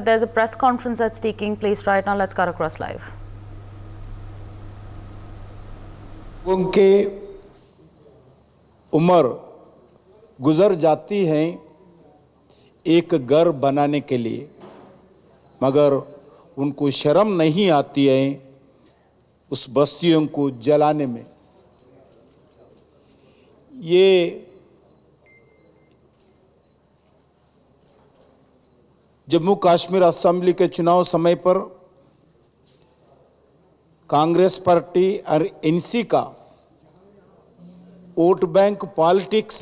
there's a press conference that's taking place right now. Let's cut across live. उनके उम्र गुजर जाती है एक घर बनाने के लिए, मगर उनको शर्म नहीं आती है उस बस्तियों को जलाने में। ये जम्मू कश्मीर असेंबली के चुनाव समय पर कांग्रेस पार्टी और एनसी का वोट बैंक पॉलिटिक्स,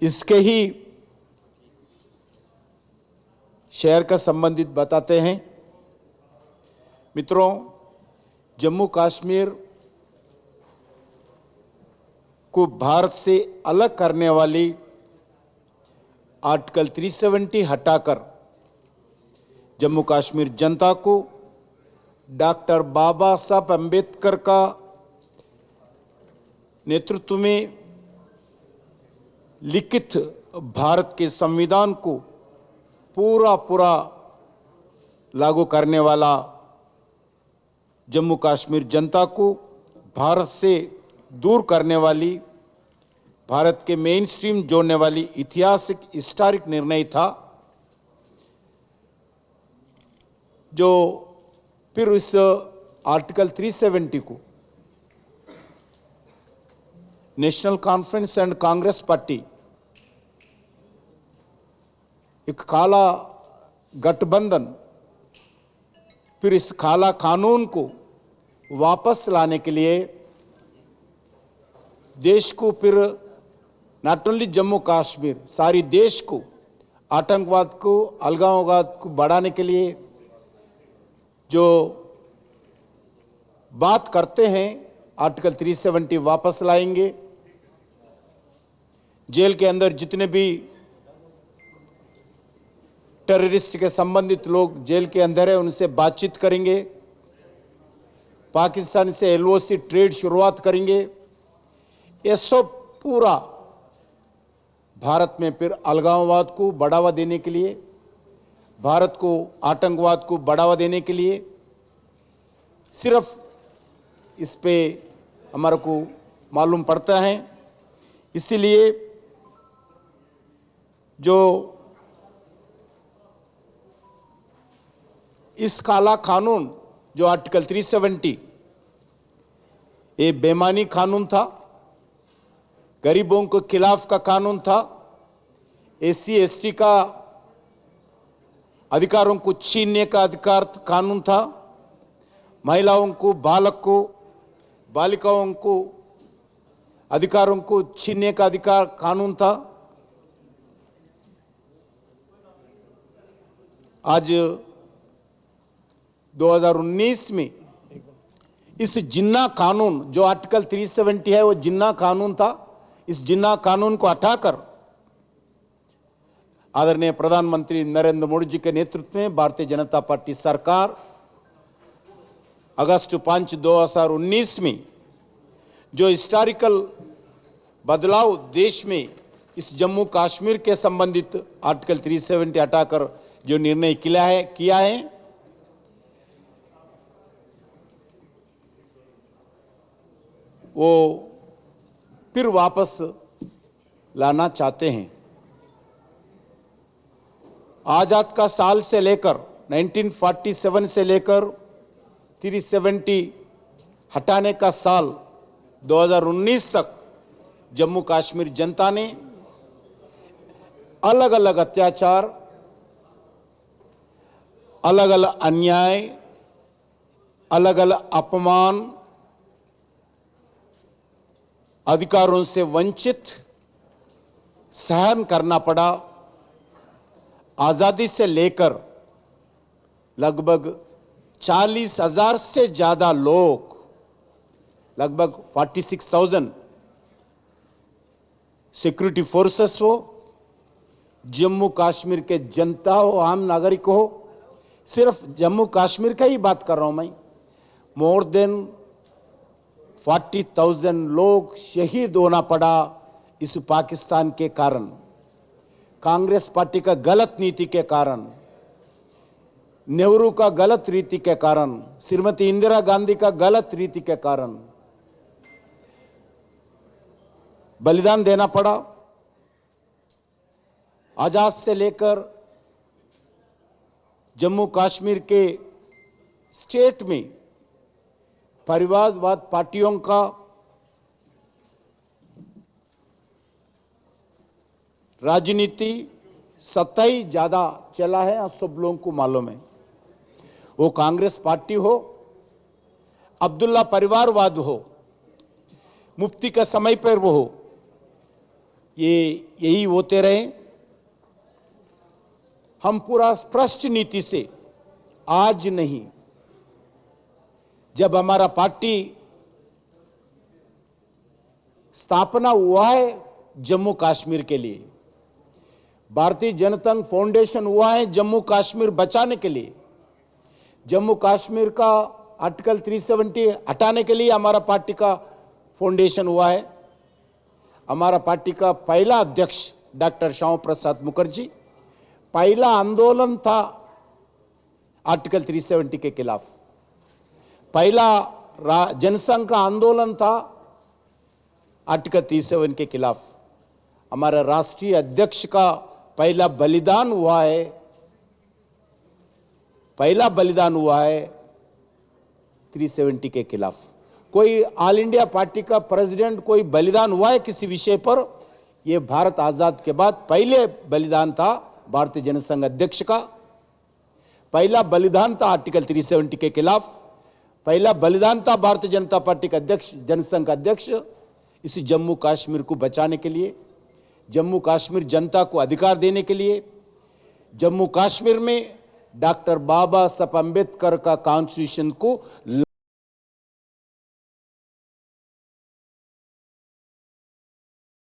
इसके ही शहर का संबंधित बताते हैं। मित्रों, जम्मू कश्मीर को भारत से अलग करने वाली आर्टिकल 370 हटाकर जम्मू कश्मीर जनता को डॉक्टर बाबा साहब अम्बेडकर का नेतृत्व में लिखित भारत के संविधान को पूरा लागू करने वाला जम्मू कश्मीर जनता को भारत से दूर करने वाली, भारत के मेन स्ट्रीम जोड़ने वाली ऐतिहासिक हिस्टोरिक निर्णय था, जो फिर इस आर्टिकल 370 को national conference and Congress party एक काला गठबंधन फिर इस काला कानून को वापस लाने के लिए देश को फिर नॉट ओनली जम्मू कश्मीर सारी देश को आतंकवाद को, अलगाववाद को बढ़ाने के लिए जो बात करते हैं, आर्टिकल 370 वापस लाएंगे। जेल के अंदर जितने भी टेररिस्ट के संबंधित लोग जेल के अंदर है उनसे बातचीत करेंगे, पाकिस्तान से एलओसी ट्रेड शुरुआत करेंगे। ये सब पूरा भारत में फिर अलगाववाद को बढ़ावा देने के लिए, भारत को आतंकवाद को बढ़ावा देने के लिए, सिर्फ इस पे हमारे को मालूम पड़ता है। इसीलिए जो इस काला कानून जो आर्टिकल 370 ये बेईमानी कानून था, गरीबों के खिलाफ का कानून था, एससी एसटी का अधिकारों को छीनने का अधिकार कानून था, महिलाओं को, बालक को, बालिकाओं को अधिकारों को छीनने का अधिकार कानून था। आज 2019 में इस जिन्ना कानून जो आर्टिकल 370 है वो जिन्ना कानून था, इस जिन्ना कानून को हटाकर आदरणीय प्रधानमंत्री नरेंद्र मोदी जी के नेतृत्व में भारतीय जनता पार्टी सरकार अगस्त 5, 2019 में जो हिस्टोरिकल बदलाव देश में इस जम्मू कश्मीर के संबंधित आर्टिकल 370 हटाकर जो निर्णय किया है वो फिर वापस लाना चाहते हैं। आजाद का साल से लेकर 1947 से लेकर 370 हटाने का साल 2019 तक जम्मू कश्मीर जनता ने अलग अलग अत्याचार, अलग अलग अन्याय, अलग अलग अपमान, अधिकारों से वंचित सहन करना पड़ा। आजादी से लेकर लगभग 40,000 से ज्यादा लोग, लगभग 46,000 सिक्योरिटी फोर्सेस हो, जम्मू कश्मीर के जनता हो, आम नागरिक हो, सिर्फ जम्मू कश्मीर का ही बात कर रहा हूं मैं, मोर देन 40,000 लोग शहीद होना पड़ा इस पाकिस्तान के कारण, कांग्रेस पार्टी का गलत नीति के कारण, नेहरू का गलत रीति के कारण, श्रीमती इंदिरा गांधी का गलत रीति के कारण बलिदान देना पड़ा। आजाद से लेकर जम्मू कश्मीर के स्टेट में परिवारवाद पार्टियों का राजनीति सतही ज्यादा चला है और सब लोगों को मालूम है। वो कांग्रेस पार्टी हो, अब्दुल्ला परिवारवाद हो, मुफ्ती का समय पर वो हो, यही होते रहे। हम पूरा स्पष्ट नीति से आज नहीं, जब हमारा पार्टी स्थापना हुआ है जम्मू कश्मीर के लिए, भारतीय जनता फाउंडेशन हुआ है जम्मू कश्मीर बचाने के लिए, जम्मू कश्मीर का आर्टिकल 370 हटाने के लिए हमारा पार्टी का फाउंडेशन हुआ है। हमारा पार्टी का पहला अध्यक्ष डॉक्टर श्यामा प्रसाद मुखर्जी, पहला आंदोलन था आर्टिकल 370 के खिलाफ, पहला जनसंघ का आंदोलन था आर्टिकल 370 के खिलाफ। हमारा राष्ट्रीय अध्यक्ष का पहला बलिदान हुआ है, पहला बलिदान हुआ है 370 के खिलाफ। कोई ऑल इंडिया पार्टी का प्रेसिडेंट कोई बलिदान हुआ है किसी विषय पर? यह भारत आजाद के बाद पहले बलिदान था भारतीय जनसंघ अध्यक्ष का। पहला बलिदान था आर्टिकल 370 के खिलाफ, पहला बलिदान था भारतीय जनता पार्टी का अध्यक्ष, जनसंघ अध्यक्ष, इसी जम्मू कश्मीर को बचाने के लिए, जम्मू कश्मीर जनता को अधिकार देने के लिए, जम्मू कश्मीर में डॉक्टर बाबा साहब अम्बेडकर का कॉन्स्टिट्यूशन को